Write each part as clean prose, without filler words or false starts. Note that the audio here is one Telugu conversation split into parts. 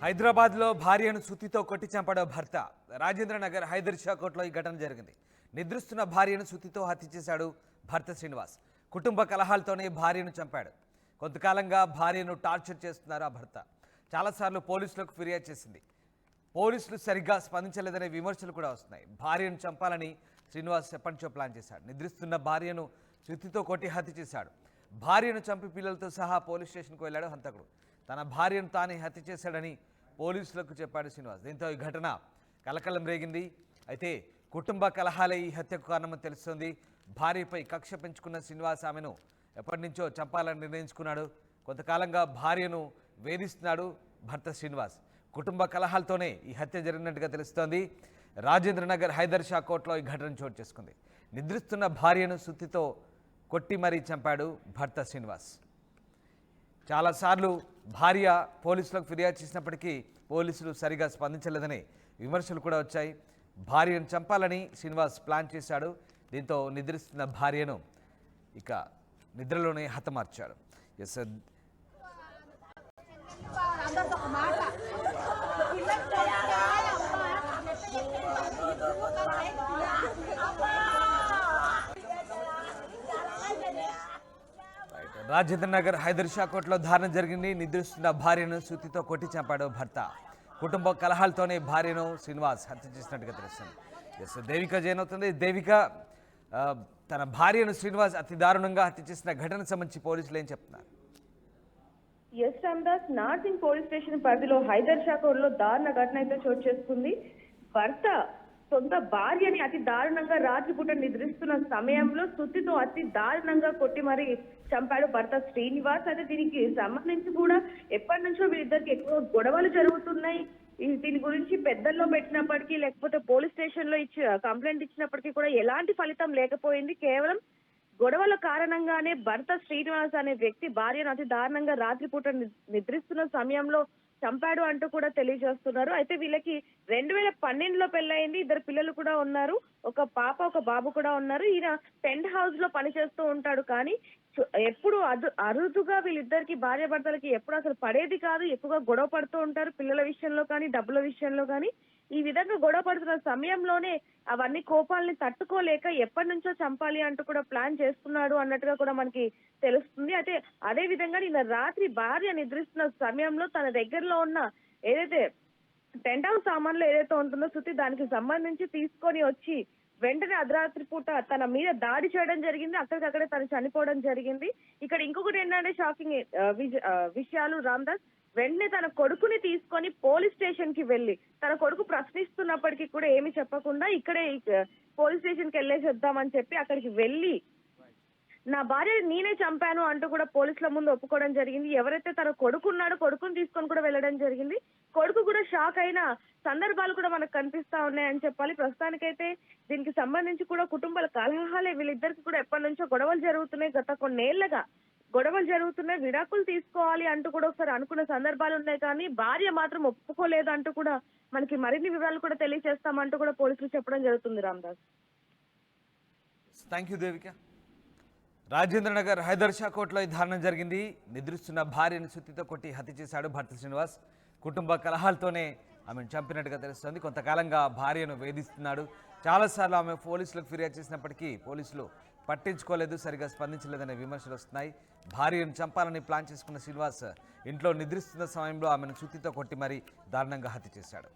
హైదరాబాద్లో భార్యను సుత్తితో కొట్టి చంపడం భర్త. రాజేంద్రనగర్ హైదర్ షా కోర్టులో ఈ ఘటన జరిగింది. నిద్రిస్తున్న భార్యను సుత్తితో హత్య చేశాడు భర్త శ్రీనివాస్. కుటుంబ కలహాలతోనే భార్యను చంపాడు. కొంతకాలంగా భార్యను టార్చర్ చేస్తున్నారు ఆ భర్త. చాలాసార్లు పోలీసులకు ఫిర్యాదు చేసింది. పోలీసులు సరిగ్గా స్పందించలేదనే విమర్శలు కూడా వస్తున్నాయి. భార్యను చంపాలని శ్రీనివాస్ ఎప్పటినుంచో ప్లాన్ చేశాడు. నిద్రిస్తున్న భార్యను సుత్తితో కొట్టి హత్య చేశాడు. భార్యను చంపి పిల్లలతో సహా పోలీస్ స్టేషన్కు వెళ్ళాడు హంతకుడు. తన భార్యను తానే హత్య చేశాడని పోలీసులకు చెప్పాడు శ్రీనివాస్. దీంతో ఈ ఘటన కలకలం రేగింది. అయితే కుటుంబ కలహాలే ఈ హత్యకు కారణమని తెలుస్తోంది. భార్యపై కక్ష పెంచుకున్న శ్రీనివాస్ ఆమెను ఎప్పటి నుంచో చంపాలని నిర్ణయించుకున్నాడు. కొంతకాలంగా భార్యను వేధిస్తున్నాడు భర్త శ్రీనివాస్. కుటుంబ కలహాలతోనే ఈ హత్య జరిగినట్టుగా తెలుస్తోంది. రాజేంద్రనగర్ హైదర్ షా కోర్టులో ఈ ఘటన చోటు చేసుకుంది. నిద్రిస్తున్న భార్యను సుత్తితో కొట్టి మరీ చంపాడు భర్త శ్రీనివాస్. చాలాసార్లు భార్య పోలీసులకు ఫిర్యాదు చేసినప్పటికీ పోలీసులు సరిగా స్పందించలేదని విమర్శలు కూడా వచ్చాయి. భార్యను చంపాలని శ్రీనివాస్ ప్లాన్ చేశాడు. దీంతో నిద్రిస్తున్న భార్యను ఇక నిద్రలోనే హతమార్చాడు. ఎస్ రాజేంద్రనగర్ హైదర్ షా కోర్టులో దారుణం జరిగింది. నిద్రిస్తున్న భార్యను సుత్తితో కొట్టి చంపాడు భర్త. కుటుంబ కలహాలతోనే భార్యను శ్రీనివాస్ హత్య చేసినట్టుగా తెలుస్తుంది. ఎస్ దేవిక జైన్ అవుతుంది. దేవిక, తన భార్యను శ్రీనివాస్ అతి దారుణంగా హత్య చేసిన ఘటనకు సంబంధించి పోలీసులు ఏం చెప్తున్నారు? S Ramdas, Narsingi police station పరిధిలో హైదర్ షా కోర్టులో దారుణ ఘటన అయితే చోటు చేసుకుంది. భర్త సొంత భార్యని అతి దారుణంగా రాత్రిపూట నిద్రిస్తున్న సమయంలో సుత్తితో అతి దారుణంగా కొట్టి మరి చంపాడు భర్త శ్రీనివాస్. అయితే దీనికి సంబంధించి కూడా ఎప్పటి నుంచో వీరిద్దరికి ఎక్కువ గొడవలు జరుగుతున్నాయి. దీని గురించి పెద్దల్లో పెట్టినప్పటికీ లేకపోతే పోలీస్ స్టేషన్ లో కంప్లైంట్ ఇచ్చినప్పటికీ కూడా ఎలాంటి ఫలితం లేకపోయింది. కేవలం గొడవల కారణంగానే భర్త శ్రీనివాస్ అనే వ్యక్తి భార్యను అతి దారుణంగా రాత్రిపూట నిద్రిస్తున్న సమయంలో చంపాడు అంటూ కూడా తెలియజేస్తున్నారు. అయితే వీళ్ళకి 2012లో పెళ్ళయింది. 2 పిల్లలు కూడా ఉన్నారు. ఒక పాప ఒక బాబు కూడా ఉన్నారు. ఈయన టెంట్ హౌస్ లో పనిచేస్తూ ఉంటాడు. కానీ ఎప్పుడు అరుదుగా వీళ్ళిద్దరికి భార్య భర్తలకి ఎప్పుడు అసలు పడేది కాదు. ఎక్కువగా గొడవ పడుతూ ఉంటారు, పిల్లల విషయంలో కానీ డబ్బుల విషయంలో కానీ. ఈ విధంగా గొడవ పడుతున్న సమయంలోనే అవన్నీ కోపాలని తట్టుకోలేక ఎప్పటి నుంచో చంపాలి అంటూ కూడా ప్లాన్ చేస్తున్నాడు అన్నట్టుగా కూడా మనకి తెలుస్తుంది. అయితే అదే విధంగా నిన్న రాత్రి భార్య నిద్రిస్తున్న సమయంలో తన దగ్గరలో ఉన్న ఏదైతే టెంట్ హౌస్ సామాన్లు ఏదైతే ఉంటుందో సుత్తి, దానికి సంబంధించి తీసుకొని వచ్చి వెంటనే అర్ధరాత్రి పూట తన మీద దాడి చేయడం జరిగింది. అక్కడికక్కడే తను చనిపోవడం జరిగింది. ఇక్కడ ఇంకొకటి ఏంటంటే షాకింగ్ విషయాలు రామ్దాస్, వెంటనే తన కొడుకుని తీసుకొని పోలీస్ స్టేషన్ కి వెళ్లి తన కొడుకు ప్రశ్నిస్తున్నప్పటికీ కూడా ఏమి చెప్పకుండా ఇక్కడే పోలీస్ స్టేషన్ కి వెళ్ళేసి వద్దామని చెప్పి అక్కడికి వెళ్లి నా భార్య నేనే చంపాను అంటూ కూడా పోలీసుల ముందు ఒప్పుకోవడం జరిగింది. ఎవరైతే తన కొడుకు ఉన్నాడో కొడుకుని తీసుకొని కూడా వెళ్ళడం జరిగింది. కొడుకు కూడా షాక్ అయిన సందర్భాలు కూడా మనకు కనిపిస్తా ఉన్నాయని చెప్పాలి. ప్రస్తుతానికైతే దీనికి సంబంధించి కూడా కుటుంబాల కలహాలే. వీళ్ళిద్దరికి కూడా ఎప్పటి నుంచో గొడవలు జరుగుతున్నాయి. గత కొన్నేళ్లుగా గొడవలు జరుగుతున్నాయి. విడాకులు తీసుకోవాలి అంటూ కూడా ఒకసారి అనుకున్న సందర్భాలు ఉన్నాయి. కానీ భార్య మాత్రం ఒప్పుకోలేదు అంటూ కూడా మనకి మరిన్ని వివరాలు కూడా తెలియజేస్తామంటూ కూడా పోలీసులు చెప్పడం జరుగుతుంది. Ramdas, thank you Devika. రాజేంద్రనగర్ హైదర్ షా కోర్టులో ఈ దారుణం జరిగింది. నిద్రిస్తున్న భార్యను సుత్తితో కొట్టి హత్య చేశాడు భర్త శ్రీనివాస్. కుటుంబ కలహాలతోనే ఆమెను చంపినట్టుగా తెలుస్తోంది. కొంతకాలంగా భార్యను వేధిస్తున్నాడు. చాలాసార్లు ఆమె పోలీసులకు ఫిర్యాదు చేసినప్పటికీ పోలీసులు పట్టించుకోలేదు, సరిగా స్పందించలేదనే విమర్శలు వస్తున్నాయి. భార్యను చంపాలని ప్లాన్ చేసుకున్న శ్రీనివాస్ ఇంట్లో నిద్రిస్తున్న సమయంలో ఆమెను సుత్తితో కొట్టి మరీ దారుణంగా హత్య చేశాడు.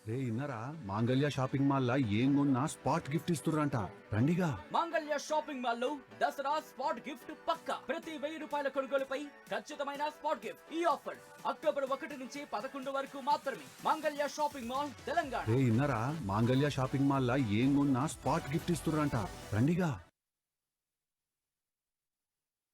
రే ఇన్నరా, మాంగళ్య షాపింగ్ మాల్ లా ఏం కొన్నా స్పాట్ గిఫ్ట్ ఇస్తుర్రంట. రండిగా. మాంగళ్య షాపింగ్ మాల్ లో దసరా స్పాట్ గిఫ్ట్ పక్కా. ప్రతి 1000 రూపాయల కొనుగోలుపై ఖచ్చితమైన స్పాట్ గిఫ్ట్. ఈ ఆఫర్ అక్టోబర్ 1 నుంచి 11 వరకు మాత్రమే. మాంగళ్య షాపింగ్ మాల్, తెలంగాణ. రే ఇన్నరా, మాంగళ్య షాపింగ్ మాల్ లా ఏం కొన్నా స్పాట్ గిఫ్ట్ ఇస్తుర్రంట. రండిగా.